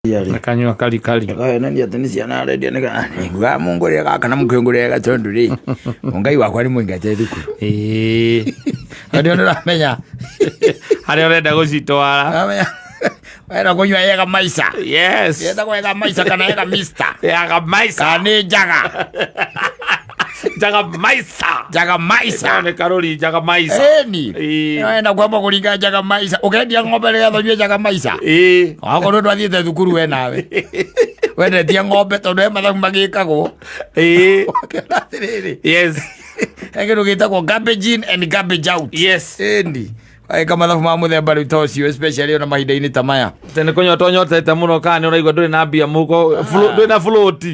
nakanywa kali nani atani ciana redia nika mungu ria gaka na mukengu ria gatondu ri ngai wakwa ni muingate thukuru ndio ndamenya hari urenda gucitwara era kunywa yega maisha yes yenda kwega maisha kana yega mister yega maisha kani jaga jaga maisha ne karoli jaga maisha ni enda kwamba kulinga jaga maisha ukendia ng'ombe ria thonywe jaga maisha akorwo ndwathiete thukuru we nawe wende tia ng'ombe tondu e mathabu magikagwo yes egero gitagwo garbage in and garbage out yes ni kama mathabu ma muthemba riu tocio especially ona mahinda-ini ta maya tene kunyotonyotete muno kana uraigwa nduri na mbia muko nduri na float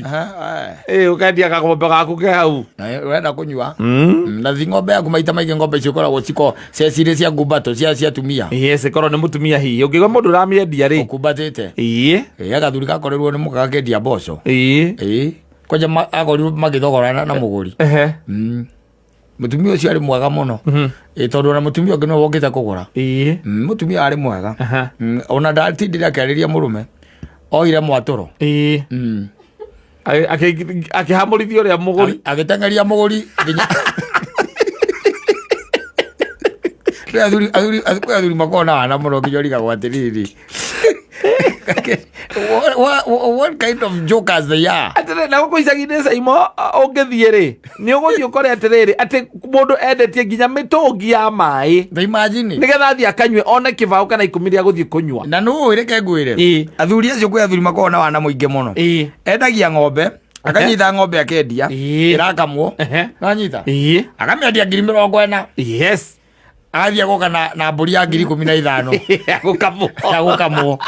ukendia kagombe gaku ke hau wenda kunywa na ng'ombe yaku maita maingi ng'ombe icio koragwo ciko cecire cia ngumbato cia tumia yes korwo ni mutumia hihi ungigwa mundu uramiendia ri ukumbatite agathuri gakorerwo ni muka gakendia mboco koja akorirwo magithogorana na muguri mutumia ucio ari mwega muno tondu na mutumia ungi no wongite kugura mutumia ari mwega ona ndatindire akariria murume oire mwaturo akihamurithio ria muguri agitengeria muguri nginya athuri makona ana muno nginya rigagwo atiriri what kind of jokers they are atire na guko icagine saimo ungithie ri ni uguthie ukore atiriri ati mundu endetie nginya mitungi ya mai they imagine nigetha athie akanywe ona kibao kana 10 ria guthie kunywa na no ireke ngwire athuri acio kwi athuri makona wana muingi muno endagia ng'ombe akanyita ng'ombe akendia irakamwo nanyita akamendia 40,000 yes athia goka na mburi ya 15,000 gukamwo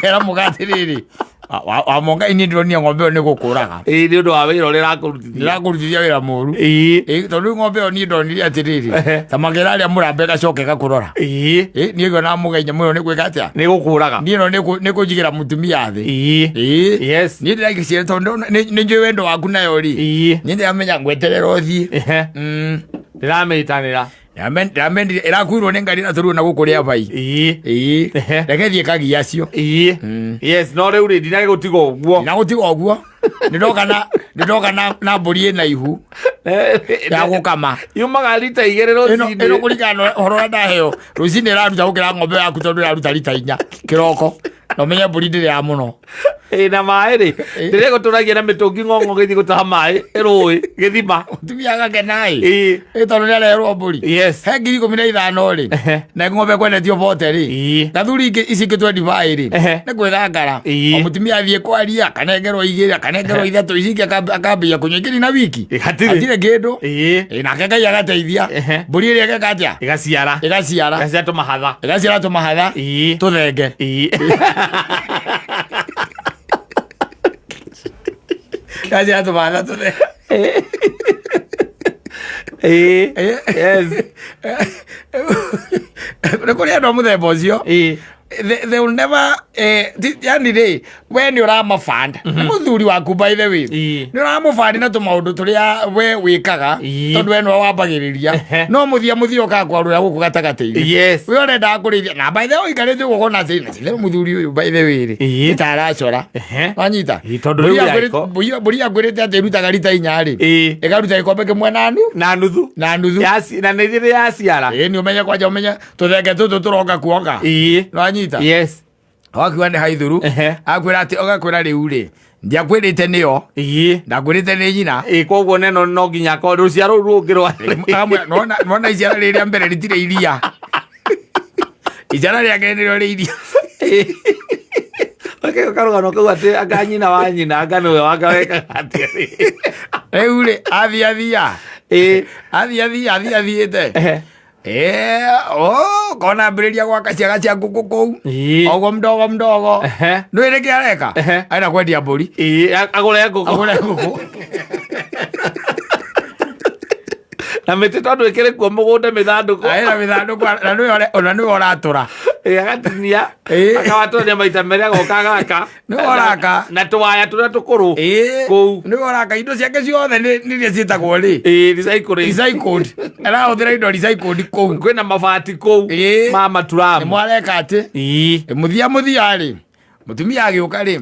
era mugatiriri amonga ini ndironi ng'ombe ni gukuraga ni undu wa wira uri rakurutithia wira muru tondu ng'ombe ni ndonire atiriri tamagira aria murambe gacoke gakurora nigo na mugainya muno ni gwika atia ni gukuraga ni no ni kujigira mutumia thi yes ni ndiraikicire tondu ni njui wendo waku nayo ri ni ndiramenya ngweterera uthii ndirametanira Ramendire irakuirwo ni ngari na turu na gukuria bai rekethie kagia cio yes no riu ri ndinage gutiga uguo nidoka na mburi na ihu ya gukama yumaga lita 2 rucini ino kurigana horo ndaheo rucini raruta gukira ng'ombe yaku tondu raruta lita 4 kiroko no menya mburi ndire ya muno na mai ri ndire guturagia na mitungi ng'ong'o githi gutaha mai rui githima tumia gakenai tondu ndarerwo mburi yes he 15,000 ri na ng'ombe kwendetio bote ri gathuri ici kitwe divai ri ni gwithangara o mutumia athie kwaria kanengerwo 2 kanengerwo 3 ici akambia kunyingiri na wiki atire kindu nake Ngai agateithia mburi ri agekatia igaciara tumahatha tuthenge gaciara tumahatha tuthenge yes rekuri ando muthemba ucio they will never yani ri we ni uramafanda muthuri waku by the way ni uramufanda na tumaundu turia we wikaga tondu we no wambagiriria no muthia ukakwarura guku gatagati yes we urenda kurithia na by the way ikarite gukona thina muthuri uyu by the way ri itaracora wanyita tondu buri agwirite ati rutaga rita 4 ri ikaruta ikombe kimwe na nuthu yasi na nithire yaciara ni umenye kwanja umenya tuthenge tutu turonga kuonga wanyita yes wakiwa ni haithuru akwira ati ogakwira riu ri ndiakwirite niyo ndakwirite ni nyina koguo neno no nginya ko ruciaro rungirwa nona iciara riria mbere ritire iria iciara riake nirio ri iria karugano kau ati anga nyina wa nyina anga niwe wangaweka ati riu ri athiite kona mbiriria gwaka ciaga cia nguku kou ogo mdogo nwire kiareka aina kwendia mburi agure nguku na miti tondu ikire kuo mugunda mithanduku na niwe oratura agatinia akawatonia maita meri agoka gaka niwe oraka na tuwaya turia tukuru kou niwe oraka indo ciake ciothe niria ciitagwo ri recycled arahuthira indo recycled kou kwina mabati kou ma maturamu mwareka ati muthia ri mutumia agĩũka rĩ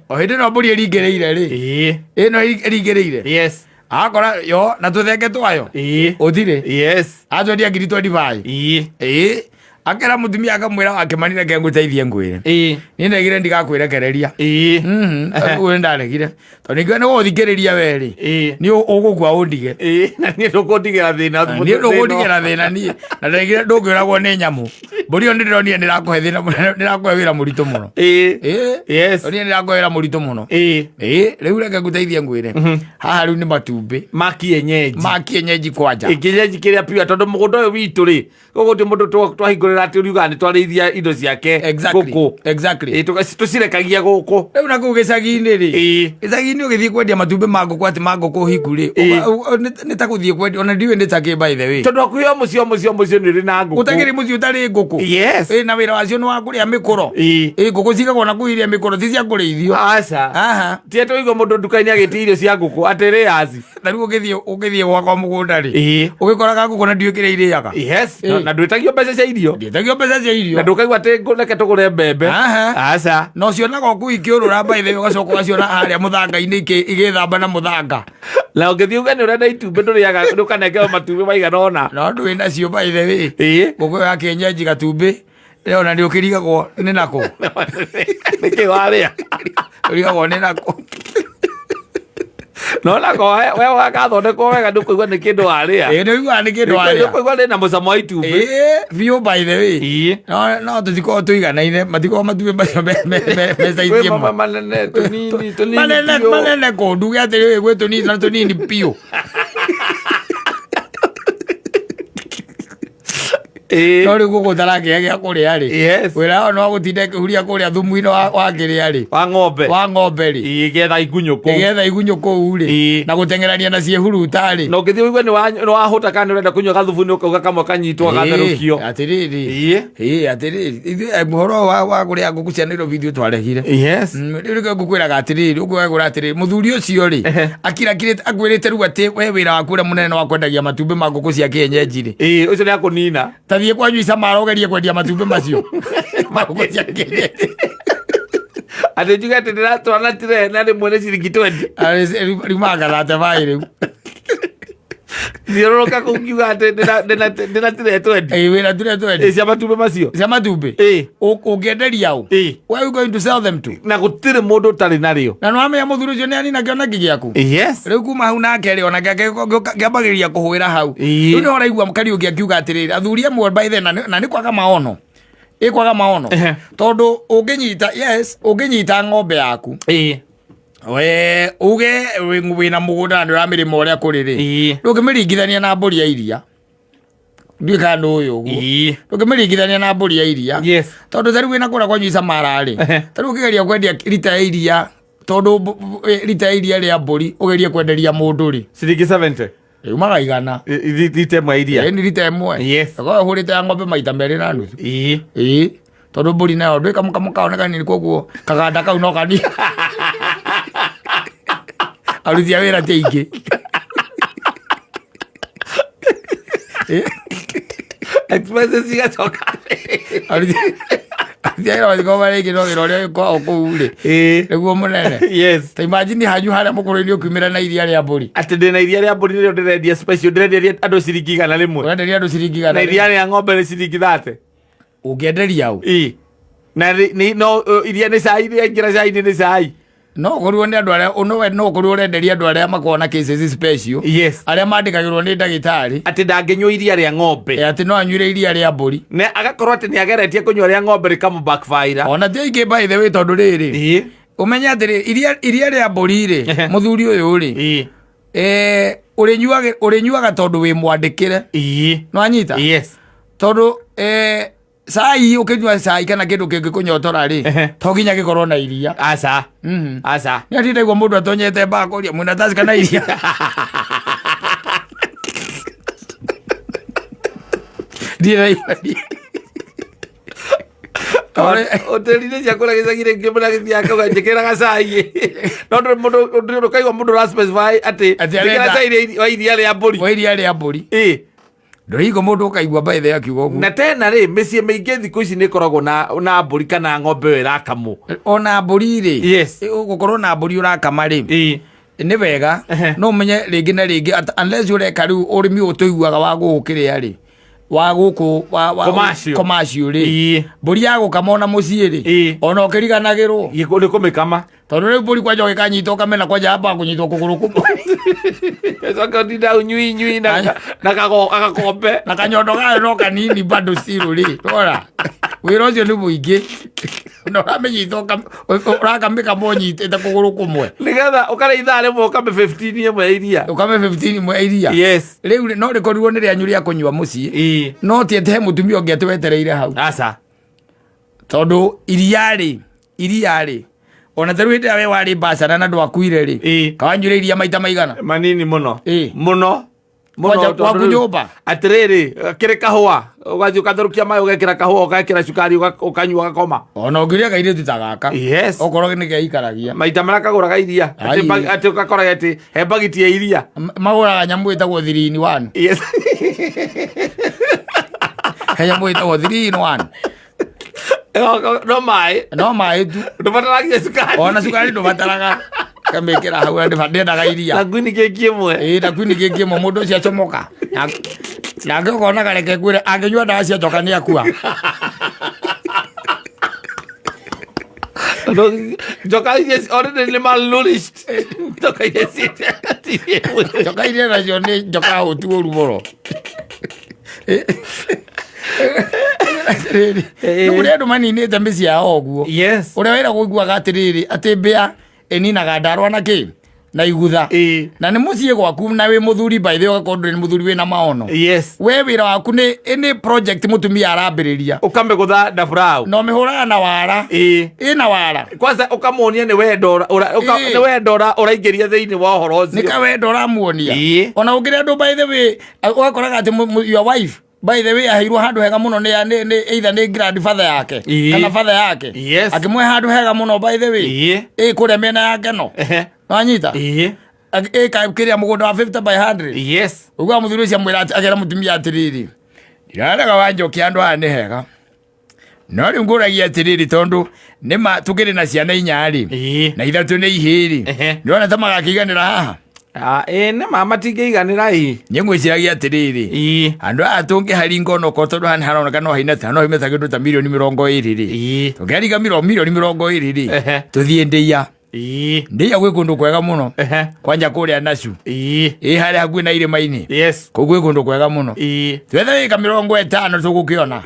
o hĩndĩ ĩno mbũri ĩringĩrĩire rĩ ĩno ĩringĩrĩire yes akora yo na tũthenge twayo ũthirĩ yes atwendia ngiri 25 akera mutumia akamwĩra wake manire ngũteithie ngwĩre niĩ ndegire ndigakwĩrekereria ũguo ndaregire tondũ ningĩ nĩ gũthikĩrĩria werĩ nĩ ũgũkua ũndige na niĩ ndũkũndigĩra thĩna niĩ ndũkũndigĩra thĩna niĩ na ndegire ndũngĩũragwo nĩ nyamũ mbũri ĩyo ndĩronire ndĩrakũhe thĩna ndĩrakũhe wĩra mũritũ mũno niĩ ndĩrakũhe wĩra mũritũ mũno rĩu reke ngũteithie ngwĩre haha rĩu nĩ matumbĩ ma kienyeji kwanja kienyeji kĩrĩa piwa tondũ mũgũnda ũyũ witũ rĩ gũgũtĩ mũndũ twahingũrĩra atĩ ũriuga nĩ twarĩithia indo ciake gũkũ tũcirekagia gũkũ rĩu na kũu gĩcagi-inĩ rĩ gĩcagi-inĩ ũgĩthiĩ kwendia matumbĩ ma ngũkũ atĩ ma ngũkũ hiku rĩ nĩ ta gũthiĩ kwendia ona ndiũĩ nĩ ta kĩ by the way tondũ hakuhĩ o mũciĩ nĩ ũrĩ na ngũkũ ũtakĩrĩ mũciĩ ũtarĩ ngũkũ na wĩra wacio nĩ wa kũrĩa mĩkũro ngũkũ cigagwo na kũiria mĩkũro ti cia kũrĩithio aca ti atĩ ũigua mũndũ nduka-inĩ agĩtia irio cia ngũkũ atĩ rĩaci na rĩu ũgĩthiĩ gwakwa mũgũnda rĩ ũgĩkoraga ngũkũ na ndiũĩ kĩrĩa irĩaga na ndwĩtagio mbeca cia irio na ndũkaigua atĩ ndũreke tũgũre mbembe aca no cionaga kũu ikĩũrũra mbaithe ũgacoka ũgaciona harĩa mũthanga-inĩ igĩthamba na mũthanga na ũngĩthiĩ uga nĩ ũrenda itumbĩ ndũrĩaga ndũkanengerwo matumbĩ maigana ũna no ndũĩ nacio mbaithe wĩ ngũkũ ya kienyeji gatumbĩ ona nĩ ũkĩrigagwo nĩ nakũ nĩkĩ warĩa ũrigagwo nĩ nakũ no nako we wagathondekwo wega ndũkũigua nĩ kĩndũ warĩa ndũiguaga nĩ kĩndũ warĩa ndũkũigua nĩ na mũcamo wa itumbĩ biũ by the way no tũtikorwo tũiganaine matikorwo matumbĩ macio mecaithie manene kũ nduge atĩ gwĩ tũnini na tũnini biũ no rĩu gũkũ tarakĩya gĩa kũrĩa rĩ wĩra wao nĩ wa gũtinda ĩkĩhuria kũrĩa thumu-inĩ wa kĩrĩa rĩ wa ng'ombe rĩ getha igunyũ kũu rĩ na gũteng'erania na ciĩhuruta rĩ na ũngĩthiĩ ũigue nĩ wahũta kana nĩ ũrenda kũnyua gathubu nĩ ũkauga kamwe kanyitwo gatherũkio atĩrĩrĩ mũhoro wa kũrĩa ngũkũ cia Nairobi ithuĩ twarehire rĩu rĩke ngũkwĩraga atĩrĩrĩ ũkwĩragũra atĩrĩrĩ mũthuri ũcio rĩ akwĩrĩte rĩu atĩ we wĩra waku ũrĩa mũnene wa kwendagia matumbĩ ma ngũkũ cia kienyeji rĩ ũcio nĩ akũnina tathiĩ kwanyu Isamara ũgerie kwendia matumbĩ macio atĩ njuge atĩ ndĩratwara tiree na rĩmwe nĩ ciringi 20 rĩu magathate baĩ rĩu thiũrũrũka kũu ngiuga atĩ ndĩna tiree 20 wĩna tiree 20 cia matumbĩ macio cia matumbĩ ũngĩenderia ũ where are you going to sell them to na gũtirĩ mũndũ ũtarĩ narĩo na nĩwamenya mũthuri ũcio nĩ anina kĩoneki gĩaku rĩu kuma hau nake rĩ ona ngĩambagĩrĩria kũhũĩra hau rĩu nĩ ũraigua Kariũki akiuga atĩrĩrĩ athuri amwe by the na nĩ kwaga maono kwaga maono tondũ ũngĩnyita ng'ombe yaku we uge wĩna mũgũnda na ndũramĩrĩma ũrĩa kũrĩ rĩ ndũngĩmĩringithania na mbũri ya iria nduĩ kana ũyũ ũguo ndũngĩmĩringithania na mbũri ya iria tondũ tarĩu wĩna kũrĩa kwanyu Isamara rĩ tarĩu ũkĩgeria kwendia rita ya iria tondũ rita ya iria rĩa mbũri ũgerie kwenderia mũndũ rĩ ciringi 70 umaga igana rita ĩmwe iria nĩ rita ĩmwe hũrĩte ya ng'ombe maita merĩ na nuthu tondũ mbũri nayo ndũĩ kamũkamo kao nĩ kanini koguo kaganda kau no kanini aruti a wĩra ti aingĩ expenses cigacoka aruti a wĩra matigoo marĩngĩ no wĩra ũrĩa wĩkwo kũu rĩ nĩguo mũnene ta imagine hanyu harĩa mũkũrũ-inĩ ũkiumĩra na iria rĩa mbũri atĩ ndĩna iria rĩa mbũri nĩrĩo ndĩrendia special ndĩrenderia andũ ciringi 100 rĩmwe ũrenderia andũ ciringi 100 na iria rĩa ng'ombe nĩ ciringi 30 ũngĩenderia ũ na no iria nĩ cai rĩaingĩra cai-inĩ nĩ cai no ũkorirwo nĩ andũ arĩa no ũkorirwo ũrenderia andũ arĩa makoragwo na cases special arĩa mandĩkagĩrwo nĩ ndagĩtarĩ atĩ ndangĩnyua iria rĩa ng'ombe atĩ no anyuire iria rĩa mbũri na agakorwo atĩ nĩ ageretie kũnyua rĩa ng'ombe rĩkamũ backfire ona ti aingĩ by the way tondũ rĩrĩ ũmenye atĩrĩ iria rĩa mbũri rĩ mũthuri ũyũ rĩ ũrĩnyuaga tondũ wĩ mwandĩkĩre no anyita tondũ cai ũkĩnyua cai kana kĩndũ kĩngĩ kũnyotora rĩ to nginya gĩkorwo na iria aca nĩ atindaigua mũndũ atonyete mbaa kũria mwĩna taci kana iria hoteli-inĩ cia kũrĩa gĩcagi-inĩ kĩmwe na gĩthiaga kauga njĩkĩraga cai no ndũkaigua mũndũ ra specify atĩ njĩkĩra cai wa iria rĩa mbũri wa iria rĩa mbũri ndorigo mundu kaigua baithe akiuga uguo na tena ri micie maingi thiku ici ni koragwo na mburi kana ng'ombe we rakamwo ona mburi ri yes ugukorwo na mburi urakama ri ni wega no menye ringi na ringi unless ureka riu urimi utuiguaga wa gukiria ri wa guku commercial ri mburi ya gukama ona mucii ri ona ukiriganagirwo giko ni kumikama tondu riu mburi kwanja gikanyitwo kamena kwanja hapa kunyitwo kuguru kumwe saka ndida unyui na agakombe na kanyondo gayo no kanini bado siru ri tora wira ucio ni muingi no ramenyitwo urakamika monyitite kuguru kumwe nigetha ukare ithaa rimwe ukame 15 imwe iria ukame 15 imwe iria yes riu no rikorirwo ni rianyu ria kunywa mucii no tiete mutumia ungi atwetereire hau asa tondu iria ri ona taru hinde we wari basara na ndwakuire ri kawanyure iria maita maigana manini muno muno waku nyumba atiriri kire kahua ugathi ukathurukia mai ugekira kahua ugekira cukari ukanyua gakoma ona ungiria kaire tutagaka yes okoro ni keikaragia maita marakagura gairia ati ukakora ati he bagiti ya iria magura nyamu itagwo 3 in 1 yes he nyamu itagwo 3 in 1 no mai tu ndubataragia cukari ona cukari ndubataraga kamekera hau ndenda iria na kwini keki imwe na kwini keki imwe mundu cia chomoka na ngokona kareke kwire angenyua ndawa cia toka ni akua joka yes already malnourished joka yes joka ile na jone joka otu oruboro uri andu maninite mbici yao oguo yes uria wira guiguaga atiriri ati mbia eninaga ndarwa na ki na igutha na ni mucie gwaku na wi muthuri by the way ugakorwo ni muthuri wina maono yes we wira waku ni project mutumia arambiriria ukambe gutha ndafurau no mihura na wara ina wara kwanza ukamuonia ni wendo ni wendo uraingiria thiini wa horo ucio ni ka wendo uramuonia ona ungiria ndu by the way ugakoraga ati your wife by the way ahirwo handu hega muno ni either ni grandfather yake kana father yake akimwe handu hega muno by the way kuria mena yake no wanyita kiria mugunda wa 50 by 100 yes ugwa muthuri ucio mwira agera mutumia atiriri ndirarega wanjokia andu aya ni hega no riu nguragia atiriri tondu nima tukiri na ciana inyari na ithatu ni ihiri ndiona ta magakiganira haha ne mama tingeiganira nyengwiciragia atiriri andu aya tungiharinga onoko tondu hani haroneka no haina no himeta kindu ta milioni 20 ri tungiharinga milioni 20 ri tuthie ndeia ndeia gwi kundu kwega muno kwanja kuria nacu hari hakuhi na irima-ini kuu gwi kundu kwega muno twethe wika 50 tugukiona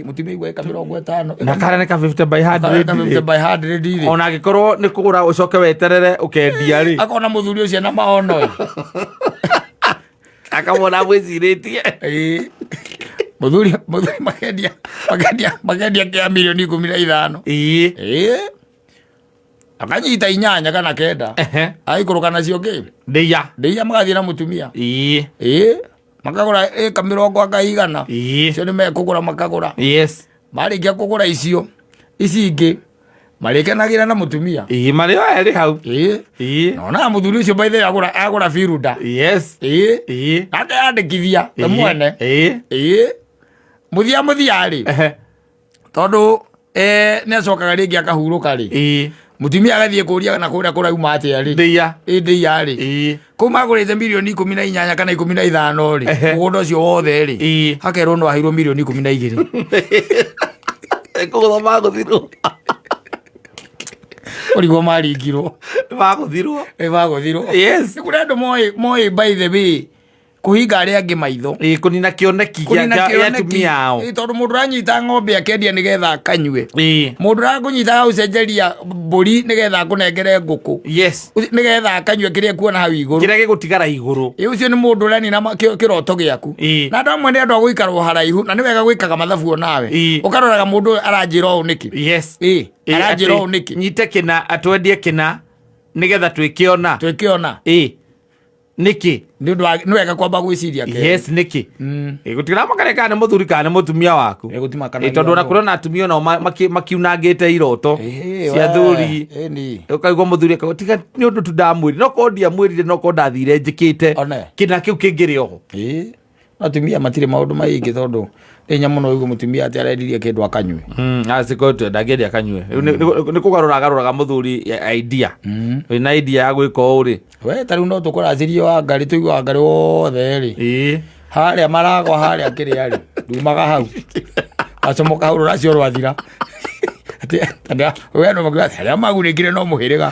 mutumia igwa ika 50 na kara nika 50 by 100 ri ona gikorwo ni kugura ucoke weterere ukendia ri akona muthuri ucio na maono akamona mwiciritie muthuri makendia kia milioni 15 akanyita 8 kana 9 aikũrũka nacio kĩ ndeia magathie na mutumia makagũra ĩka 20 akaigana icio nĩ mekũgũra makagũra marĩkia kũgũra icio ici ingĩ marĩkenagĩra na mutumia marĩ o erĩ hau nona mũthuri ũcio by the way agũra firuda akeyandĩkithia we mwene mũthia rĩ tondũ nĩ acokaga rĩngĩ akahurũka rĩ mutumia agathie kuria na kuria kurauma atia ri ndeia ri kuu magurite milioni 18 kana 15 ri mugunda ucio wothe ri hakerwo no ahirwo milioni 12 kugutha maguthirwo origo maringirwo maguthirwo yes kuri andu moi by the way kuhinga aria angi maitho kunina kioneki gĩa atumia ao tondu mundu ranyita ng'ombe akendia nigetha akanyue mundu rakunyita ucenjeria mburi nigetha akunengere nguku nigetha akanyue kiria kuona hau iguru kiria gigutigara iguru ucio ni mundu urani na kiroto giaku na andu amwe ni andu agũikara haraihu na ni wega gwikaga mathabu onawe ukaroraga mundu aranjira ũũ niki aranjira ũũ niki nyite kina atwendie kina nigetha twikiona niki ni wega kwamba gwiciria ke niki gutigara makareka ni muthuri kana mutumia waku tondu na kurona atumia no makiunangite iroto cia thuri ukaigwa muthuri akatiga ni undu tu ndamwiri no ko ndia mwirire no ko ndathire njikite kina kiu kingiri oho atumia matire maundu maingi tondu nya muno ugu mutumia ati arendirie kindu akanywe asiko tu ndageri akanywe ni kugaruraga muthuri idea na idea ya gwika uri we tari no tukuracirio wa ngari tuigwa ngari wothe ri haria maragwa haria kiri ari ndumaga hau acomoka hau racio rwathira ati tanda we no magwa haria magunikire no muhiriga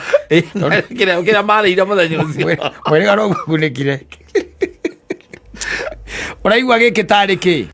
kira marire muthenya ucio muhiriga no magunikire uraigwa giki tariki